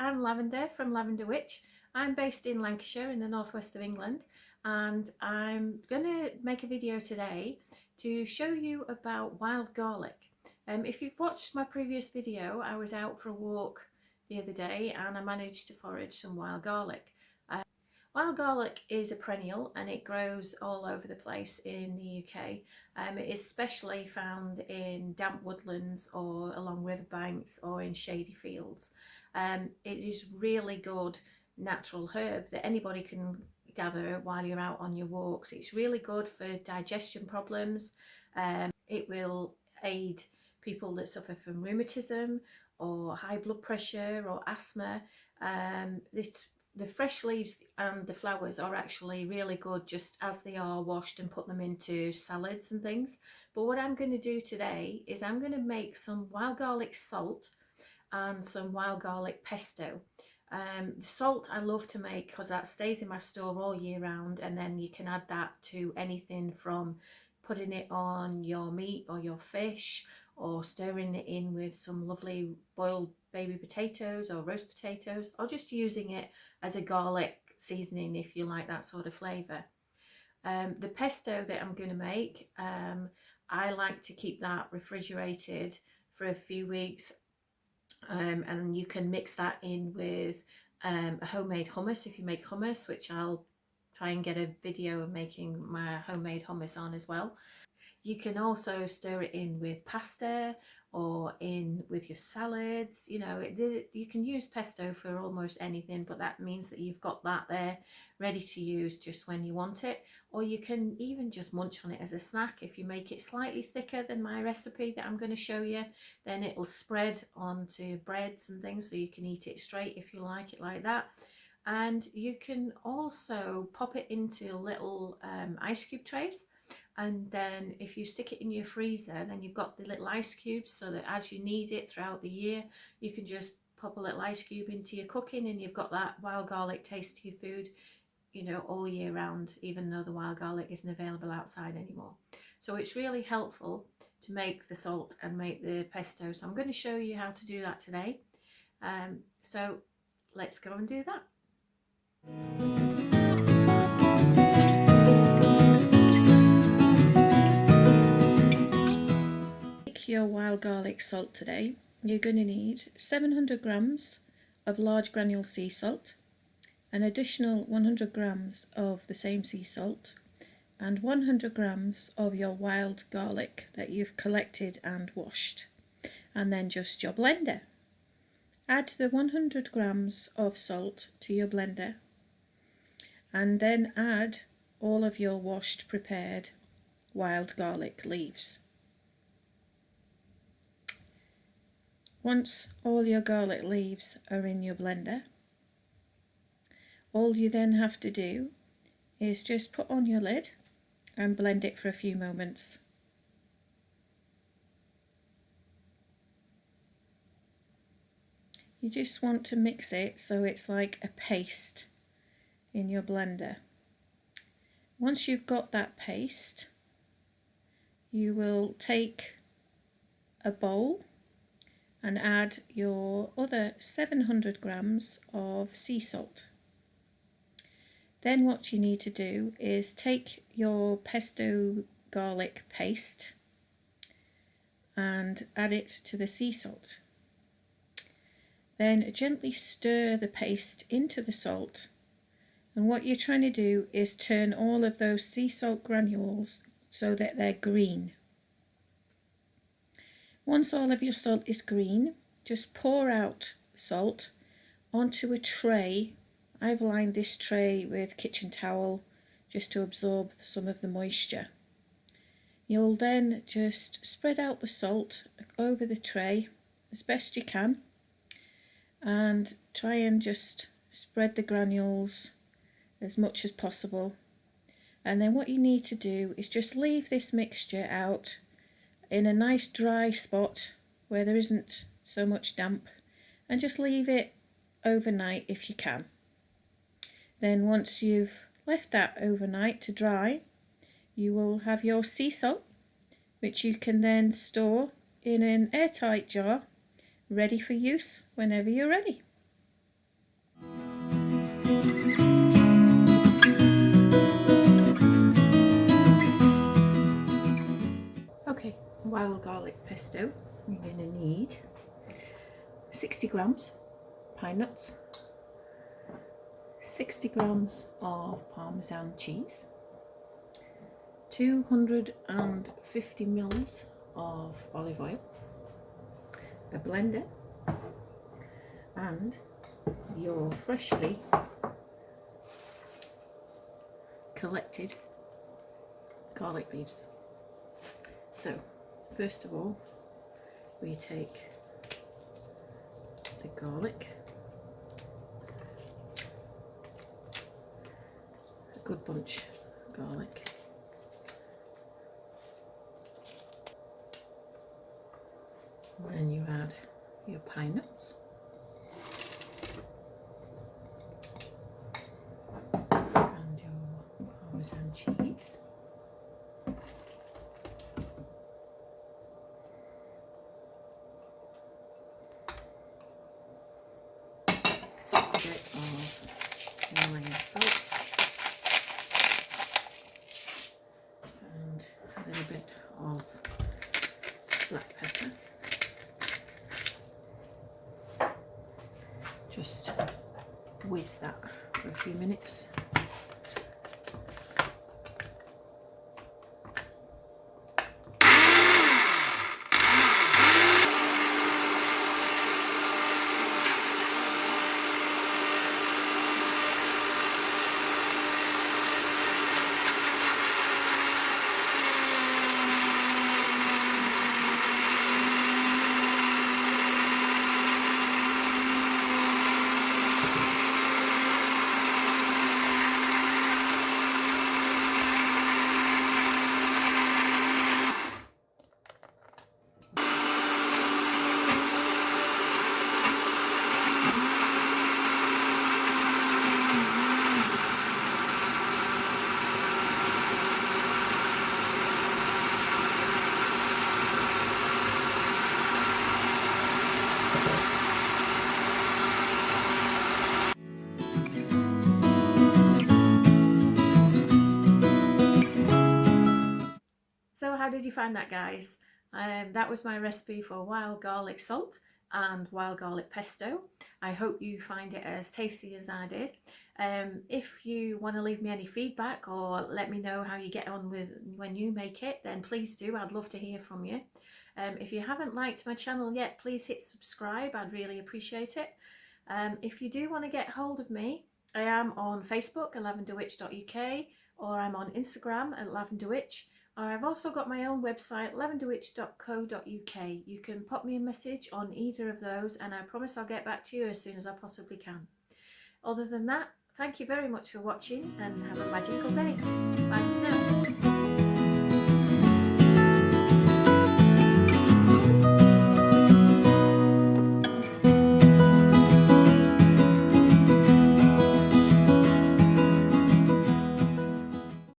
I'm Lavender from LavenderWytch. I'm based in Lancashire in the northwest of England, and I'm going to make a video today to show you about wild garlic. If you've watched my previous video, I was out for a walk the other day and I managed to forage some wild garlic. Wild garlic is a perennial and it grows all over the place in the UK. It is especially found in damp woodlands or along riverbanks or in shady fields. It is really good natural herb that anybody can gather while you're out on your walks. It's really good for digestion problems. It will aid people that suffer from rheumatism or high blood pressure or asthma. The fresh leaves and the flowers are actually really good just as they are washed and put them into salads and things. But what I'm going to do today is I'm going to make some wild garlic salt and some wild garlic pesto. The salt I love to make because that stays in my store all year round, and then you can add that to anything from putting it on your meat or your fish, or stirring it in with some lovely boiled baby potatoes or roast potatoes, or just using it as a garlic seasoning if you like that sort of flavour. The pesto that I'm going to make, I like to keep that refrigerated for a few weeks, and you can mix that in with a homemade hummus if you make hummus, which I'll try and get a video of making my homemade hummus on as well. You can also stir it in with pasta or in with your salads. You know, you can use pesto for almost anything, but that means that you've got that there ready to use just when you want it. Or you can even just munch on it as a snack. If you make it slightly thicker than my recipe that I'm going to show you, then it'll spread onto breads and things, so you can eat it straight if you like it like that. And you can also pop it into little ice cube trays. And then if you stick it in your freezer, then you've got the little ice cubes, so that as you need it throughout the year, you can just pop a little ice cube into your cooking and you've got that wild garlic taste to your food, you know, all year round, even though the wild garlic isn't available outside anymore. So it's really helpful to make the salt and make the pesto. So I'm going to show you how to do that today. So let's go and do that. Your wild garlic salt today, you're going to need 700 grams of large granule sea salt, an additional 100 grams of the same sea salt, and 100 grams of your wild garlic that you've collected and washed, and then just your blender. Add the 100 grams of salt to your blender, and then add all of your washed prepared wild garlic leaves. Once all your garlic leaves are in your blender, all you then have to do is just put on your lid and blend it for a few moments. You just want to mix it so it's like a paste in your blender. Once you've got that paste, you will take a bowl and add your other 700 grams of sea salt. Then what you need to do is take your pesto garlic paste and add it to the sea salt. Then gently stir the paste into the salt, and what you're trying to do is turn all of those sea salt granules so that they're green. Once all of your salt is green, just pour out the salt onto a tray. I've lined this tray with kitchen towel just to absorb some of the moisture. You'll then just spread out the salt over the tray as best you can, and try and just spread the granules as much as possible. And then what you need to do is just leave this mixture out in a nice dry spot where there isn't so much damp, and just leave it overnight if you can. Then once you've left that overnight to dry, you will have your sea salt, which you can then store in an airtight jar, ready for use whenever you're ready. Okay, wild garlic pesto. You're going to need 60 grams pine nuts, 60 grams of Parmesan cheese, 250 mils of olive oil, a blender, and your freshly collected garlic leaves. So first of all, we take the garlic, a good bunch of garlic, and then you add your pine nuts, and your Parmesan cheese, Himalayan salt, and a little bit of black pepper. Just whisk that for a few minutes. So how did you find that, guys? That was my recipe for wild garlic salt and wild garlic pesto. I hope you find it as tasty as I did. If you want to leave me any feedback or let me know how you get on with when you make it, then please do. I'd love to hear from you. If you haven't liked my channel yet, please hit subscribe. I'd really appreciate it. If you do want to get hold of me, I am on Facebook at LavenderWytch.uk, or I'm on Instagram at LavenderWytch. I've also got my own website, LavenderWytch.co.uk. You can pop me a message on either of those and I promise I'll get back to you as soon as I possibly can. Other than that, thank you very much for watching and have a magical day. Bye for now.